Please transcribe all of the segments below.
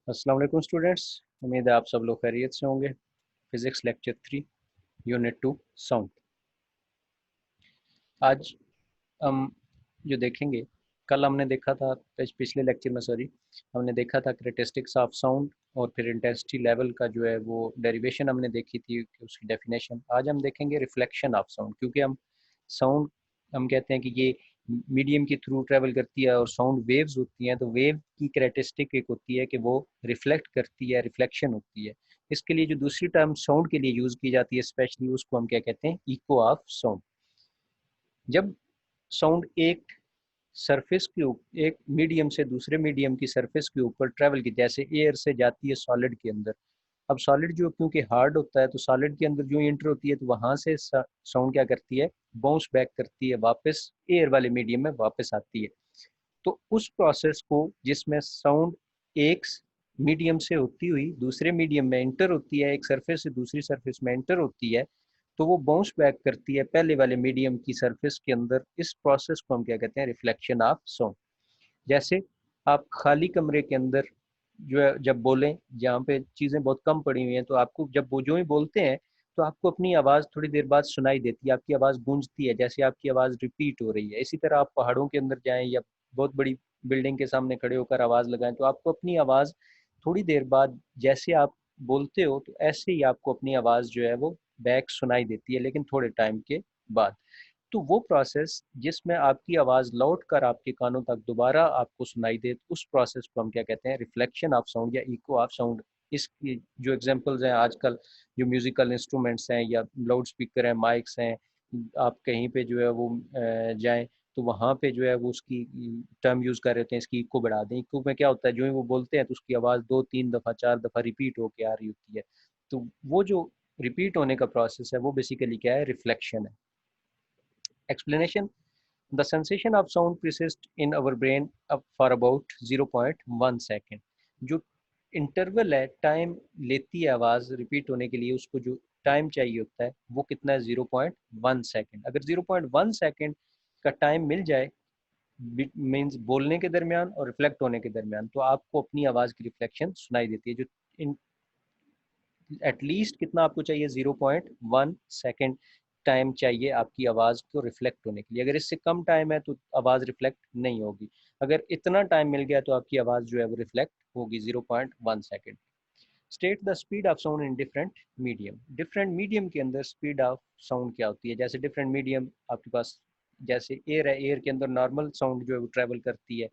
अस्सलाम वालेकुम स्टूडेंट्स। उम्मीद है आप सब लोग खैरियत से होंगे। Physics lecture 3 unit 2 sound. आज हम जो देखेंगे, कल हमने देखा था पिछले लेक्चर में हमने देखा था कैरेक्टरिस्टिक्स ऑफ साउंड और फिर इंटेंसिटी लेवल का जो है वो डेरिवेशन हमने देखी थी कि उसकी डेफिनेशन। आज हम देखेंगे रिफ्लेक्शन ऑफ साउंड, क्योंकि साउंड हम कहते हैं कि ये मीडियम के थ्रू ट्रेवल करती है और साउंड वेव्स होती हैं, तो वेव की कैरेक्टरिस्टिक एक होती है कि वो रिफ्लेक्ट करती है, रिफ्लेक्शन होती है। इसके लिए जो दूसरी टर्म साउंड के लिए यूज़ की जाती है स्पेशली, उसको हम क्या कहते हैं, इको ऑफ साउंड। जब साउंड एक सरफेस के ऊपर, एक मीडियम से दूसरे मीडियम की सरफेस के ऊपर ट्रेवल की, जैसे एयर से जाती है सॉलिड के अंदर। अब सॉलिड जो क्योंकि हार्ड होता है, तो सॉलिड के अंदर जो इंटर होती है, तो वहां से साउंड क्या करती है, बाउंस बैक करती है, वापस एयर वाले मीडियम में वापस आती है। तो उस प्रोसेस को, जिसमें साउंड एक मीडियम से होती हुई दूसरे मीडियम में इंटर होती है, एक सरफेस से दूसरी सरफेस में इंटर होती है, तो वो बाउंस बैक करती है पहले वाले मीडियम की सरफेस के अंदर। इस प्रोसेस को हम क्या कहते हैं, रिफ्लेक्शन ऑफ साउंड। जैसे आप खाली कमरे के अंदर जो है जब बोलें, जहाँ पे चीज़ें बहुत कम पड़ी हुई हैं, तो आपको जब वो जो ही बोलते हैं, तो आपको अपनी आवाज़ थोड़ी देर बाद सुनाई देती है, आपकी आवाज़ गूंजती है, जैसे आपकी आवाज़ रिपीट हो रही है। इसी तरह आप पहाड़ों के अंदर जाएं या बहुत बड़ी बिल्डिंग के सामने खड़े होकर आवाज़ लगाएं, तो आपको अपनी आवाज़ थोड़ी देर बाद, जैसे आप बोलते हो, तो ऐसे ही आपको अपनी आवाज़ जो है वो बैक सुनाई देती है, लेकिन थोड़े टाइम के बाद। तो वो प्रोसेस जिसमें आपकी आवाज़ लौट कर आपके कानों तक दोबारा आपको सुनाई दे, उस प्रोसेस को हम क्या कहते हैं, रिफ्लेक्शन ऑफ साउंड या इको ऑफ साउंड। इसकी जो एग्जांपल्स हैं आजकल, जो म्यूजिकल इंस्ट्रूमेंट्स हैं या लाउड स्पीकर हैं, माइक्स हैं, आप कहीं पे जो है वो जाएं, तो वहाँ पे जो है वो उसकी टर्म यूज़ कर रहे होते हैं, इसकी इको बढ़ा दें। इको में क्या होता है, जो ही वो बोलते हैं तो उसकी आवाज़ 2-3 दफ़ा 4 दफ़ा रिपीट होके आ रही होती है। तो वो जो रिपीट होने का प्रोसेस है, वो बेसिकली क्या है, रिफ्लेक्शन है। Explanation: the sensation of sound persists in our brain for about 0.1 second. जो इंटरवल है, टाइम लेती है आवाज़ रिपीट होने के लिए, उसको जो टाइम चाहिए होता है वो कितना है, 0.1 सेकेंड। अगर 0.1 सेकेंड का टाइम मिल जाए, मीन्स बोलने के दरमियान और रिफ्लेक्ट होने के दरमियान, तो आपको अपनी आवाज़ की रिफ्लेक्शन सुनाई देती है। जो एटलीस्ट कितना आपको चाहिए, 0.1 सेकेंड टाइम चाहिए आपकी आवाज़ को रिफ्लेक्ट होने के लिए। अगर इससे कम टाइम है तो आवाज़ रिफ्लेक्ट नहीं होगी। अगर इतना टाइम मिल गया तो आपकी आवाज़ जो है वो रिफ्लेक्ट होगी 0.1 second. State the speed of sound in different medium. Different medium के अंदर स्पीड ऑफ साउंड क्या होती है। जैसे डिफरेंट मीडियम आपके पास, जैसे एयर है, एयर के अंदर नॉर्मल साउंड जो है वो ट्रेवल करती है,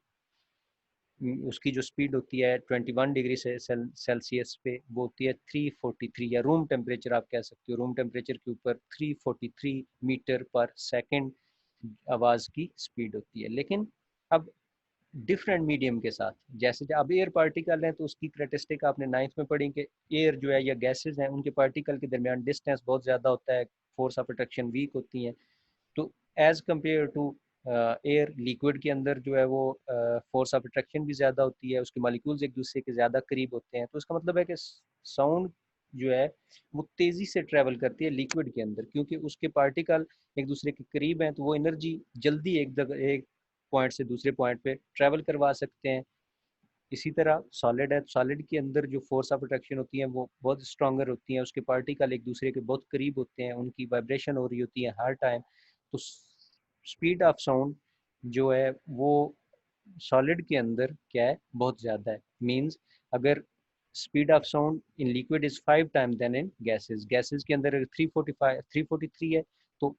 उसकी जो स्पीड होती है 21 डिग्री से सेल्सियस पे, वो होती है 343, या रूम टेम्परेचर आप कह सकते हो, रूम टेम्परेचर के ऊपर 343 मीटर पर सेकंड आवाज़ की स्पीड होती है। लेकिन अब डिफरेंट मीडियम के साथ, जैसे अब एयर पार्टिकल हैं, तो उसकी करेक्टरिस्टिक आपने नाइन्थ में पढ़ी कि एयर जो है या गैसेज हैं, उनके पार्टिकल के दरमियान डिस्टेंस बहुत ज़्यादा होता है, फोर्स ऑफ अट्रैक्शन वीक होती हैं। तो as compare to air, liquid के अंदर जो है वो फोर्स ऑफ अट्रैक्शन भी ज़्यादा होती है, उसके मॉलिक्यूल्स एक दूसरे के ज़्यादा करीब होते हैं। तो इसका मतलब है कि साउंड जो है वो तेज़ी से ट्रैवल करती है लिक्विड के अंदर, क्योंकि उसके पार्टिकल एक दूसरे के करीब हैं, तो वो एनर्जी जल्दी एक पॉइंट से दूसरे पॉइंट पे ट्रैवल करवा सकते हैं। इसी तरह सॉलिड है, सॉलिड के अंदर जो फोर्स ऑफ अट्रैक्शन होती है वो बहुत स्ट्रॉन्गर होती हैं, उसके पार्टिकल एक दूसरे के बहुत करीब होते हैं, उनकी वाइब्रेशन हो रही होती है हर टाइम। तो स्पीड ऑफ साउंड जो है वो सॉलिड के अंदर क्या है, बहुत ज़्यादा है। मींस अगर speed of sound in liquid is 5 time than in gases, gases के अंदर अगर 343 है, तो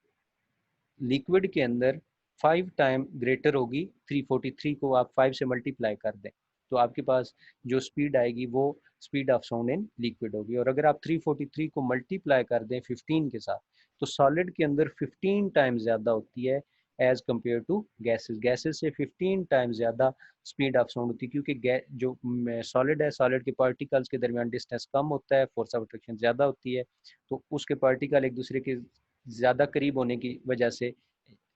लिक्विड के अंदर 5 टाइम ग्रेटर होगी। 343 को आप 5 से मल्टीप्लाई कर दें, तो आपके पास जो स्पीड आएगी वो speed of sound in liquid होगी। और अगर आप 343 को मल्टीप्लाई कर दें 15 के साथ, तो सॉलिड के अंदर 15 टाइम ज़्यादा होती है as compare to gases. Gases से 15 टाइम ज़्यादा स्पीड ऑफ साउंड होती है, क्योंकि जो सॉलिड है, सॉलिड के पार्टिकल्स के दरमियान डिस्टेंस कम होता है, फोर्स ऑफ अट्रैक्शन ज़्यादा होती है, तो उसके पार्टिकल एक दूसरे के ज़्यादा करीब होने की वजह से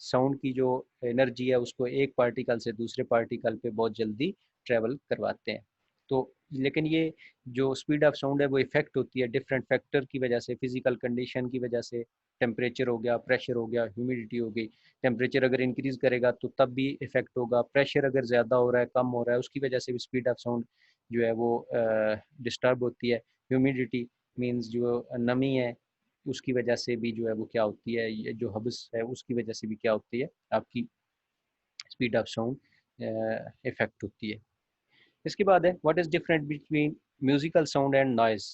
साउंड की जो एनर्जी है उसको एक पार्टिकल से दूसरे पार्टिकल पे बहुत जल्दी ट्रेवल करवाते हैं। तो लेकिन ये जो स्पीड ऑफ साउंड है वो इफेक्ट होती है डिफरेंट फैक्टर की वजह से, फिजिकल कंडीशन की वजह से। टेम्परेचर हो गया, प्रेशर हो गया, ह्यूमिडिटी हो गई। टेम्परेचर अगर इंक्रीज करेगा तो तब भी इफेक्ट होगा, प्रेशर अगर ज़्यादा हो रहा है, कम हो रहा है, उसकी वजह से भी स्पीड ऑफ साउंड जो है वो डिस्टर्ब होती है। ह्यूमिडिटी मींस जो नमी है उसकी वजह से भी जो है वो क्या होती है, ये जो हब्स है उसकी वजह से भी क्या होती है, आपकी स्पीड ऑफ साउंड इफेक्ट होती है। इसके बाद है what is different between musical sound and noise.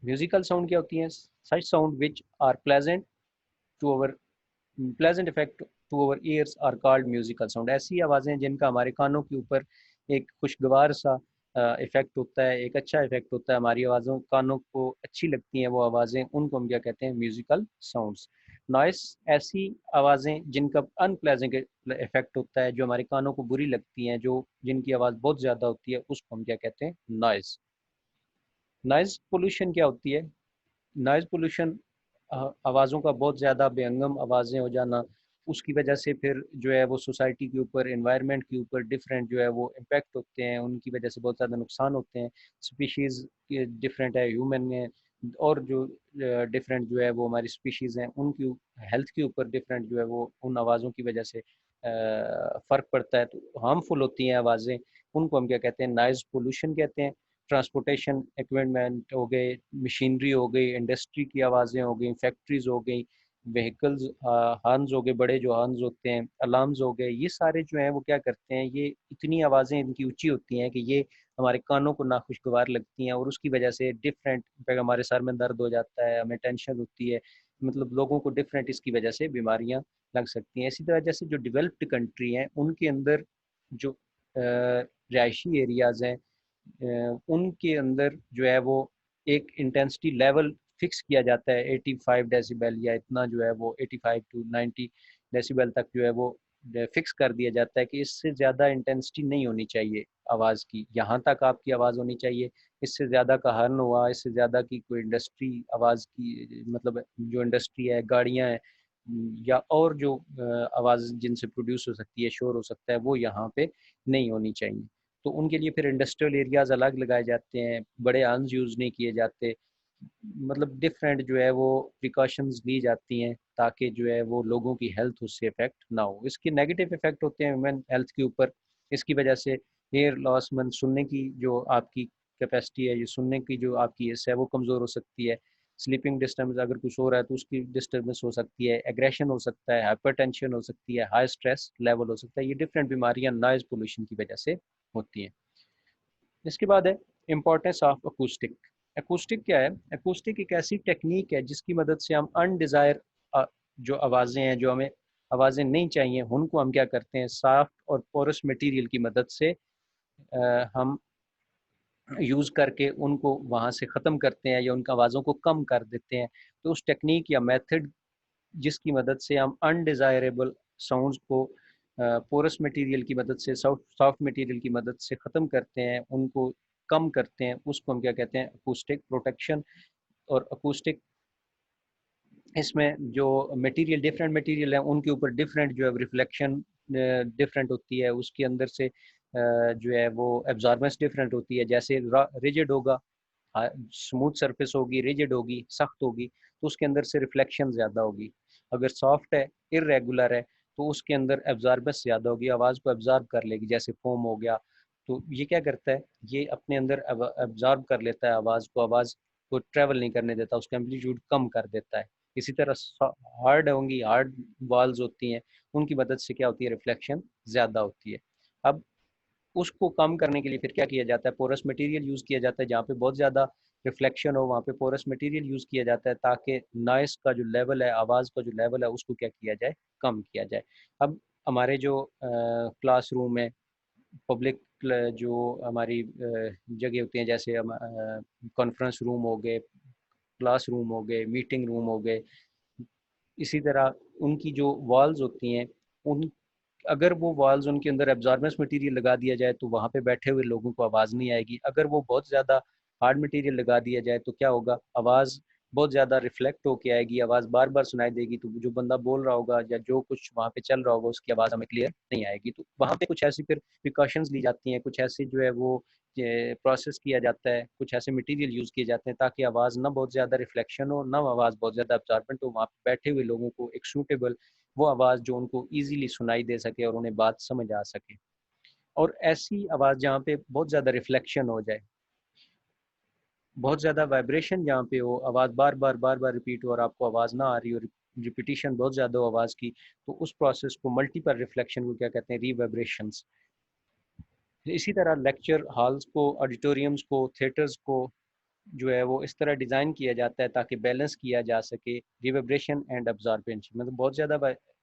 Musical sound क्या होती है, such sound which are pleasant to our pleasant effect to our ears are called musical sound. ऐसी आवाज़ें जिनका हमारे कानों के ऊपर एक खुशगवार सा इफेक्ट होता है, एक अच्छा इफेक्ट होता है, हमारी आवाज़ों कानों को अच्छी लगती हैं वो आवाज़ें, उनको हम क्या कहते हैं, म्यूजिकल साउंड्स। नॉइस ऐसी आवाज़ें जिनका अनप्लेजेंट इफेक्ट होता है, जो हमारे कानों को बुरी लगती हैं, जो जिनकी आवाज़ बहुत ज़्यादा होती है, उसको हम क्या कहते हैं, नॉइस। नॉइज़ पोल्यूशन क्या होती है, नॉइज़ पोल्यूशन आवाज़ों का बहुत ज़्यादा बेहंगम आवाज़ें हो जाना, उसकी वजह से फिर जो है वो सोसाइटी के ऊपर, एनवायरनमेंट के ऊपर डिफरेंट जो है वो इम्पैक्ट होते हैं, उनकी वजह से बहुत ज़्यादा नुकसान होते हैं। स्पीशीज़ डिफरेंट है, ह्यूमन में और जो डिफरेंट जो है वो हमारी स्पीशीज़ हैं, उनकी हेल्थ के ऊपर डिफरेंट जो है वो उन आवाज़ों की वजह से फ़र्क पड़ता है, तो हार्मफुल होती हैं आवाज़ें, उनको हम क्या कहते हैं, नॉइज़ पोल्यूशन कहते हैं। ट्रांसपोर्टेशन इक्विपमेंट हो गए, मशीनरी हो गई, इंडस्ट्री की आवाज़ें हो गई, फैक्ट्रीज हो गई, व्हीकल्स, हॉर्न्स हो गए, बड़े जो हॉर्न्स होते हैं, अलार्म्स हो गए, ये सारे जो हैं वो क्या करते हैं, ये इतनी आवाज़ें इनकी ऊंची होती हैं कि ये हमारे कानों को नाखुशगवार लगती हैं, और उसकी वजह से डिफरेंट हमारे सर में दर्द हो जाता है, हमें टेंशन होती है, मतलब लोगों को डिफरेंट इसकी वजह से बीमारियां लग सकती हैं। इसी तरह जैसे जो डेवलप्ड कंट्री हैं उनके अंदर जो रिहायशी एरियाज़ हैं, उनके अंदर जो है वो एक इंटेंसिटी लेवल फिक्स किया जाता है 85 डेसिबल, या इतना जो है वो 85 टू 90 डेसिबल तक जो है वो फिक्स कर दिया जाता है कि इससे ज़्यादा इंटेंसिटी नहीं होनी चाहिए आवाज़ की, यहाँ तक आपकी आवाज़ होनी चाहिए। इससे ज़्यादा का हॉर्न हुआ, इससे ज़्यादा की कोई इंडस्ट्री आवाज़ की, मतलब जो इंडस्ट्री है, गाड़ियाँ हैं, या और जो आवाज़ जिनसे प्रोड्यूस हो सकती है, शोर हो सकता है, वो यहाँ पे नहीं होनी चाहिए। तो उनके लिए फिर इंडस्ट्रियल एरियाज़ अलग लगाए जाते हैं, बड़े हॉर्न्स यूज़ नहीं किए जाते, मतलब डिफरेंट जो है वो प्रिकॉशंस ली जाती हैं ताकि जो है वो लोगों की हेल्थ उससे इफेक्ट ना हो। इसके नेगेटिव इफेक्ट होते हैं ह्यूमन हेल्थ के ऊपर। इसकी वजह से हेयर लॉस, मन सुनने की जो आपकी कैपेसिटी है, ये सुनने की जो आपकी हिस्सा है वो कमज़ोर हो सकती है। स्लीपिंग डिस्टर्बेंस, अगर कुछ हो रहा है तो उसकी डिस्टर्बेंस हो सकती है, एग्रेशन हो सकता है, हाइपरटेंशन हो सकती है, हाई स्ट्रेस लेवल हो सकता है। ये डिफरेंट बीमारियां नॉइज़ पोल्यूशन की वजह से होती हैं। इसके बाद है इम्पोर्टेंस ऑफ अकूस्टिक। अकूस्टिक क्या है, अकूस्टिक एक ऐसी टेक्निक है जिसकी मदद से हम अनडिज़ायर जो आवाज़ें हैं, जो हमें आवाज़ें नहीं चाहिए, उनको हम क्या करते हैं, सॉफ्ट और पोरस मटेरियल की मदद से हम यूज़ करके उनको वहाँ से ख़त्म करते हैं या उनकी आवाज़ों को कम कर देते हैं। तो उस टेक्निक या मेथड जिसकी मदद से हम अनडिज़ायरेबल साउंड्स को पोरस मटेरियल की मदद से, सॉफ्ट सॉफ्ट मटेरियल की मदद से ख़त्म करते हैं, उनको कम करते हैं, उसको हम क्या कहते हैं, अकूस्टिक प्रोटेक्शन। और अकूस्टिक इसमें जो मटेरियल, डिफरेंट मटेरियल है, उनके ऊपर डिफरेंट जो है रिफ्लेक्शन डिफरेंट होती है, उसके अंदर से जो है वो एब्जॉर्बेंस डिफरेंट होती है। जैसे रिजिड होगा, स्मूथ सरफेस होगी, रिजिड होगी, सख्त होगी, तो उसके अंदर से रिफ्लेक्शन ज़्यादा होगी। अगर सॉफ्ट है, इरेगुलर है, तो उसके अंदर एब्जॉर्बेंस ज़्यादा होगी, आवाज़ को एब्जॉर्ब कर लेगी, जैसे फोम हो गया। तो ये क्या करता है, ये अपने अंदर एब्जॉर्ब कर लेता है आवाज़ को, आवाज़ को ट्रेवल नहीं करने देता, उसका एम्पलीट्यूड कम कर देता है। इसी तरह हार्ड होंगी, हार्ड वॉल्स होती हैं, उनकी मदद से क्या होती है, रिफ्लेक्शन ज़्यादा होती है। अब उसको कम करने के लिए फिर क्या किया जाता है, पोरस मटेरियल यूज़ किया जाता है। जहाँ पे बहुत ज़्यादा रिफ्लेक्शन हो वहाँ पे पोरस मटेरियल यूज़ किया जाता है, ताकि नॉइस का जो लेवल है, आवाज़ का जो लेवल है, उसको क्या किया जाए, कम किया जाए। अब हमारे जो क्लासरूम है, पब्लिक जो हमारी जगह होती हैं, जैसे हम कॉन्फ्रेंस रूम हो गए, क्लास रूम हो गए, मीटिंग रूम हो गए, इसी तरह उनकी जो वॉल्स होती हैं, उन अगर वो वॉल्स उनके अंदर एब्जॉर्बेंस मटेरियल लगा दिया जाए तो वहाँ पे बैठे हुए लोगों को आवाज़ नहीं आएगी। अगर वो बहुत ज़्यादा हार्ड मटेरियल लगा दिया जाए तो क्या होगा, आवाज़ बहुत ज़्यादा रिफ्लेक्ट होके आएगी, आवाज़ बार बार सुनाई देगी, तो जो बंदा बोल रहा होगा या जो कुछ वहाँ पे चल रहा होगा उसकी आवाज़ हमें क्लियर नहीं आएगी। तो वहाँ पे कुछ ऐसी फिर प्रिकॉशंस ली जाती हैं, कुछ ऐसी जो है वो प्रोसेस किया जाता है, कुछ ऐसे मटेरियल यूज़ किए जाते हैं ताकि आवाज़ ना बहुत ज़्यादा रिफ्लेक्शन हो, ना आवाज़ बहुत ज़्यादा एब्जॉर्बेंट हो, वहाँ पे बैठे हुए लोगों को एक सूटेबल वो आवाज़ जो उनको ईज़िली सुनाई दे सके और उन्हें बात समझ आ सके। और ऐसी आवाज़ जहाँ पे बहुत ज़्यादा रिफ्लेक्शन हो जाए, बहुत ज़्यादा वाइब्रेशन जहाँ पे हो, आवाज़ बार बार रिपीट हो और आपको आवाज़ ना आ रही हो, रिपीटिशन बहुत ज़्यादा हो आवाज़ की, तो उस प्रोसेस को मल्टीपल रिफ्लेक्शन को क्या कहते हैं, रीवाइब्रेशंस। इसी तरह लेक्चर हॉल्स को, ऑडिटोरियम्स को, थिएटर्स को जो है वो इस तरह डिज़ाइन किया जाता है ताकि बैलेंस किया जा सके रिवर्ब्रेशन एंड अब्जॉर्बेंस, मतलब बहुत ज़्यादा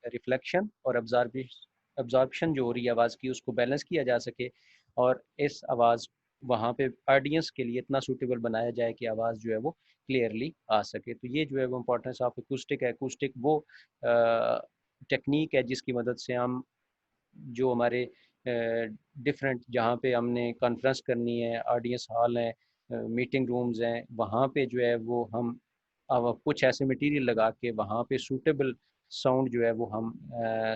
रिफ्लेक्शन और अब्जॉर्प्शन जो हो रही है आवाज़ की उसको बैलेंस किया जा सके, और इस आवाज़ वहाँ पे ऑडियंस के लिए इतना सूटेबल बनाया जाए कि आवाज़ जो है वो क्लियरली आ सके। तो ये जो है वो इम्पोर्टेंस ऑफ एकूस्टिक है। एकूस्टिक वो टेक्निक है जिसकी मदद से हम जो हमारे डिफरेंट, जहाँ पे हमने कॉन्फ्रेंस करनी है, ऑडियंस हॉल है, मीटिंग रूम्स हैं, वहाँ पे जो है वो हम अब कुछ ऐसे मटेरियल लगा के वहाँ पे सूटेबल साउंड जो है वो हम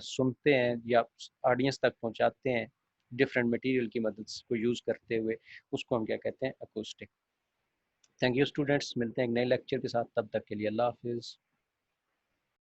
सुनते हैं या ऑडियंस तक पहुँचाते हैं डिफरेंट मटेरियल की मदद को यूज़ करते हुए, उसको हम क्या कहते हैं, अकोस्टिक। थैंक यू स्टूडेंट्स, मिलते हैं एक नए लेक्चर के साथ, तब तक के लिए अल्लाह हाफिज़।